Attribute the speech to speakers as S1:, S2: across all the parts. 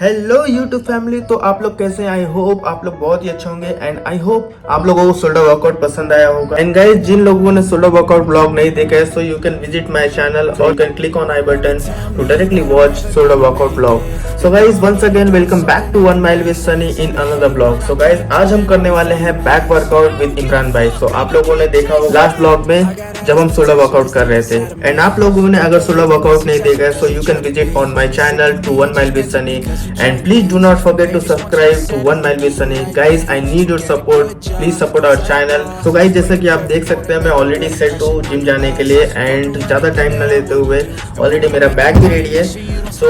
S1: Hello YouTube family. तो आप लोग कैसे हैं? आई होप आप लोग बहुत ही अच्छे होंगे एंड आई होप आप लोगों को शोल्डर वर्कआउट पसंद आया होगा। एंड गाइस, जिन लोगों ने शोल्डर वर्कआउट ब्लॉग नहीं देखा है, so you can visit my channel और you can click on i button to directly watch shoulder workout vlog. So guys, once again welcome back to 1 mile with Sunny in another vlog. So guys, आज हम करने वाले हैं back workout with Imran भाई। सो आप लोगों ने देखा होगा लास्ट ब्लॉग में जब हम शोल्डर वर्कआउट कर रहे थे। एंड आप लोगों ने अगर शोल्डर वर्कआउट नहीं देखा है, so you can visit on my channel to 1 mile with Sunny and please do not forget to subscribe to 1 Mile with Sunny. Guys, I need your support. Please support our channel. So guys, जैसा कि आप देख सकते हैं, मैं already set हूँ gym जाने के लिए एंड ज़्यादा टाइम न लेते हुए ऑलरेडी मेरा बैग भी रेडी है। सो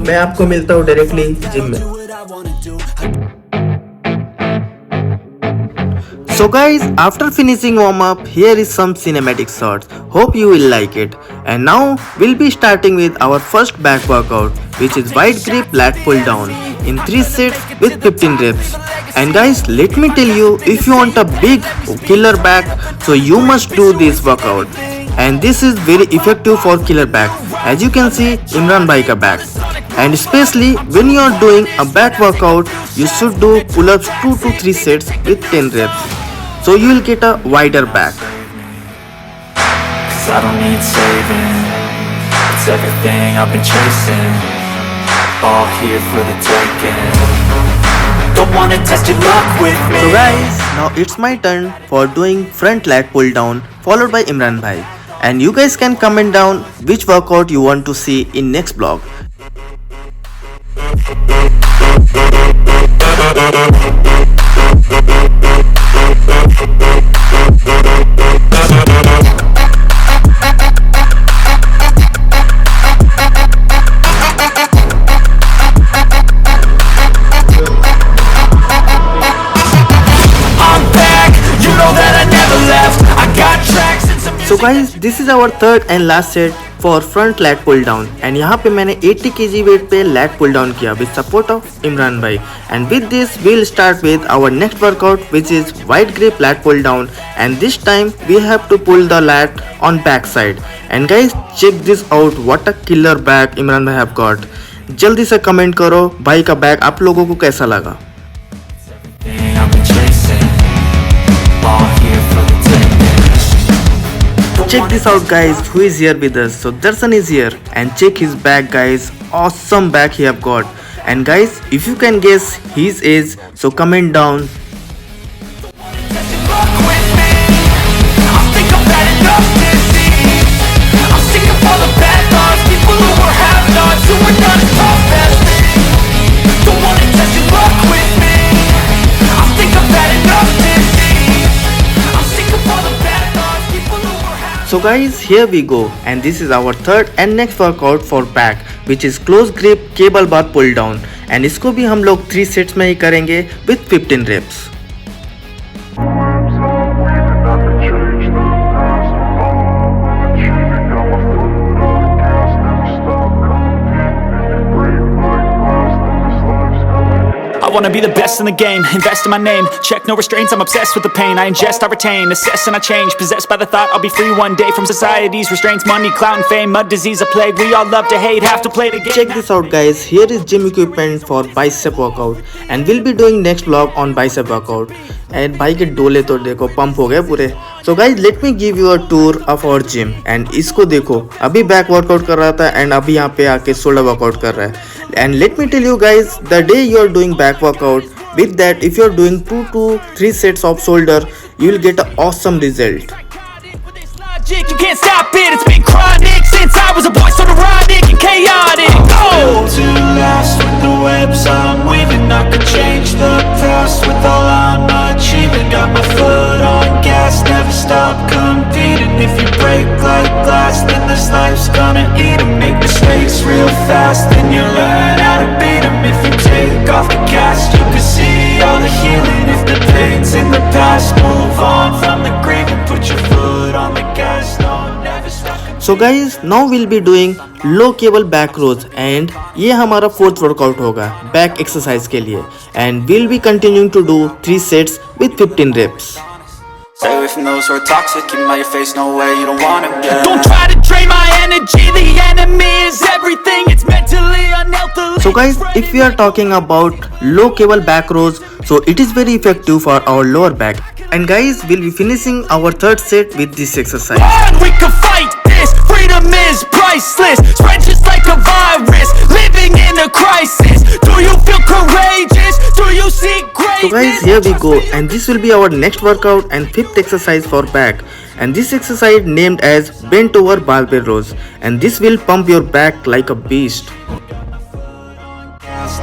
S1: मैं आपको मिलता हूँ डायरेक्टली जिम में। So guys, after finishing warm up, here is some cinematic shots. Hope you will like it. And now we'll be starting with our first back workout, which is wide grip lat pull down in 3 sets with 15 reps. And guys, let me tell you, if you want a big killer back, so you must do this workout. And this is very effective for killer back. As you can see, Imran bhai ka back. And especially when you are doing a back workout, you should do pull-ups 2 to 3 sets with 10 reps. So you will get a wider back.
S2: Cause I don't need saving. It's everything I've been chasing. All here for the taking. Don't wanna test your luck with me.
S1: So guys, now it's my turn for doing front lat pull down followed by Imran bhai. And you guys can comment down which workout you want to see in next vlog. So guys, this is our third and last set for front lat pull down and यहाँ पे मैंने 80 kg weight पे lat pull down किया with support of Imran bhai. And with this we'll start with our next workout, which is wide grip lat pull down, and this time we have to pull the lat on back side. And guys, check this out, what a killer back Imran bhai have got. जल्दी से comment करो भाई का back आप लोगों को कैसा लगा। Check this out guys, who is here with us? So Darshan is here and check his back guys, awesome back he have got. And guys, if you can guess his age, so comment down. So guys, here we go, and this is our third and next workout for back, which is close grip cable bar pull down, and इसको भी हम लोग 3 sets में ही करेंगे with 15 reps.
S2: I wanna be the best in the game, invest in my name. Check no restraints, I'm obsessed with the pain. I ingest, I retain, assess and I change. Possessed by the thought I'll be free one day from society's restraints. Money, clout and fame, a disease, a plague. We all love to hate, have to play the game.
S1: Check this out guys, here is gym equipment for bicep workout. And we'll be doing next vlog on bicep workout. And भाई के डोले तो देखो pump हो गए पूरे. So guys, let me give you a tour of our gym. And इसको देखो, अभी बैक वर्कआउट कर रहा था and अभी यहाँ पे आके शोल्डर वर्कआउट कर रहा है. And let me tell you guys, the day you are doing back workout, with that if you are doing 2 to 3 sets of shoulder, you will get an awesome result.
S2: You can't stop it, it's been chronic since I was a boy, so neurotic and chaotic. Built to last with the webs I'm weaving. I could change the past with all I'm achieving. Got my foot on gas, never stop competing. If you break like glass, then this life's gonna eat 'em. Make mistakes real fast, then you learn how to beat 'em. If you take off the cast, you can see all the healing. If the pain's in the past, move on from the grave and put your foot on the gas.
S1: So guys, now we'll be doing low cable back rows and ये हमारा fourth workout होगा back exercise के लिए. And we'll be continuing to do 3 sets with 15 reps.
S2: Stay away from those who are toxic, keep them out your face, no way, you don't want them, yeah. Don't try to drain my energy, the enemy is everything, it's mentally unhealthy.
S1: So guys, if we are talking about low cable back rows, so it is very effective for our lower back. And guys, we'll be finishing our third set with this exercise.
S2: We can fight this, freedom is priceless, spread just like a virus, living in a crisis. Do you feel courageous? Do you see greatness?
S1: So guys, here we go, and this will be our next workout and fifth exercise for back. And this exercise named as bent over barbell rows, and this will pump your back like a beast.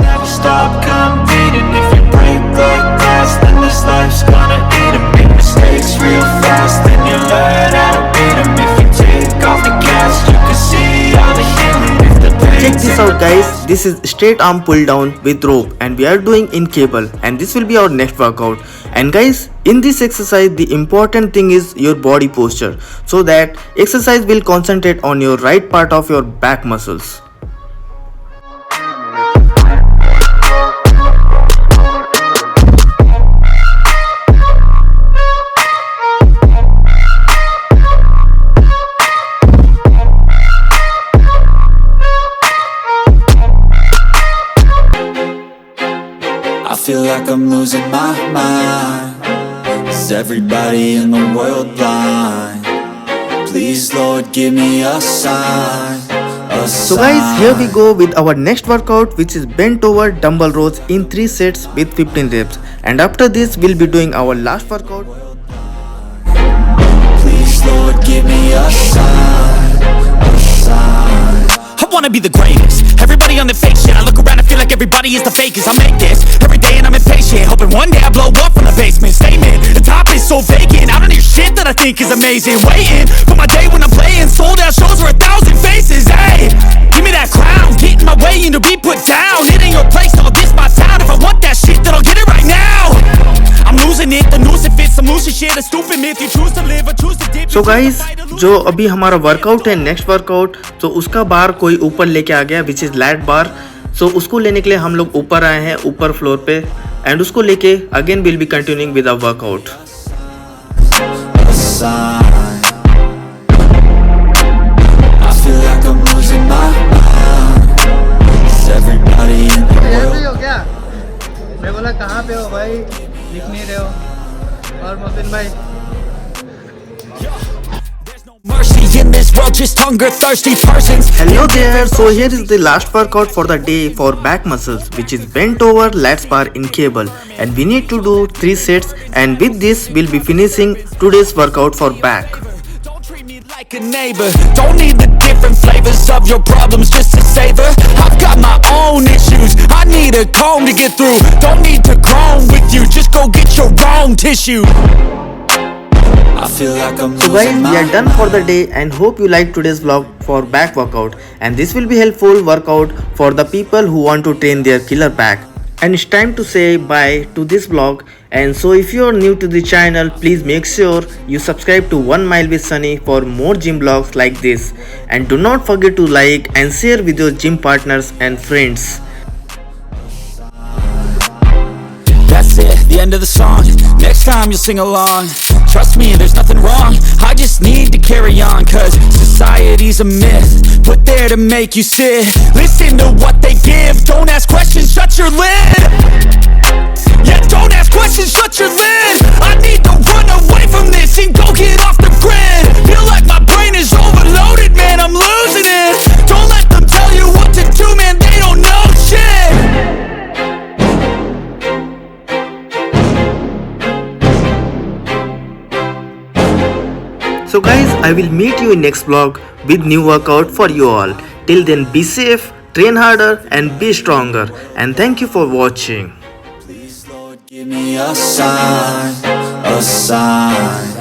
S2: Never stop competing. If you break like glass, then this life's gonna eat 'em. Make mistakes real fast, then you learn how to beat 'em. If you take off the gas, you can see all the healing. If the
S1: Check this out guys, this is straight arm pull down with rope, and we are doing in cable, and this will be our next workout. And guys, in this exercise the important thing is your body posture, so that exercise will concentrate on your right part of your back muscles.
S2: I feel like I'm losing my mind. Is everybody in the world blind? Please Lord, give me a sign.
S1: So guys, here we go with our next workout, which is bent over dumbbell rows in 3 sets with 15 reps. And after this we'll be doing our last workout.
S2: Please Lord, give me a sign, a sign. I wanna be the greatest. Everybody on the fake shit. I look around and feel like everybody is the fakest. I make this every day and I'm impatient, hoping one day I blow up from the basement. Statement, the top is so vacant. I don't hear shit that I think is amazing. Waiting for my day when I'm playing sold out shows for 1,000 faces. Hey, give me that crown, get in my way and to be put down. It ain't your place, no, this my town. If I want that shit, then I'll get it right now. I'm losing it, the noose it fits, I'm losing shit. A stupid myth, you choose to live or choose to dip.
S1: So guys, जो अभी हमारा workout है next workout, तो उसका बार कोई ऊपर लेके आ गया, विच इज लैट बार. सो उसको लेने के लिए हम लोग ऊपर आए हैं, ऊपर फ्लोर पे, एंड उसको लेके again will be continuing with our workout.
S3: हो क्या? मैं बोला कहाँ पे हो भाई, दिख नहीं रहे हो. और मोहसिन भाई
S2: Mercy in this world, just hunger thirsty persons.
S1: Hello there, so here is the last workout for the day for back muscles, which is bent over lats bar in cable, and we need to do 3 sets, and with this we'll be finishing today's workout for back.
S2: Don't treat me like a neighbor. Don't need the different flavors of your problems just to savor. I've got my own issues, I need a comb to get through. Don't need to groan with you, just go get your own tissue. I feel like I'm
S1: so guys, we are done for the day, and hope you like today's vlog for back workout, and this will be helpful workout for the people who want to train their killer back. And it's time to say bye to this vlog. And so if you are new to the channel, please make sure you subscribe to 1 Mile with Sunny for more gym vlogs like this, and do not forget to like and share with your gym partners and friends.
S2: That's it, the end of the song. Next time you'll sing along. Trust me, there's nothing wrong. I just need to carry on, cause society's a myth put there to make you sit. Listen to what they give. Don't ask questions, shut your lid. Yeah, don't ask questions, shut your lid. I need to run away from this and go get off the grid. Feel like my brain is overloaded, man, I'm losing it. Don't let them tell you what to do, man, they don't know shit.
S1: So guys, I will meet you in next vlog with new workout for you all. Till then, be safe, train harder and be stronger, and thank you for watching.
S2: Please Lord, give me a sign, a sign.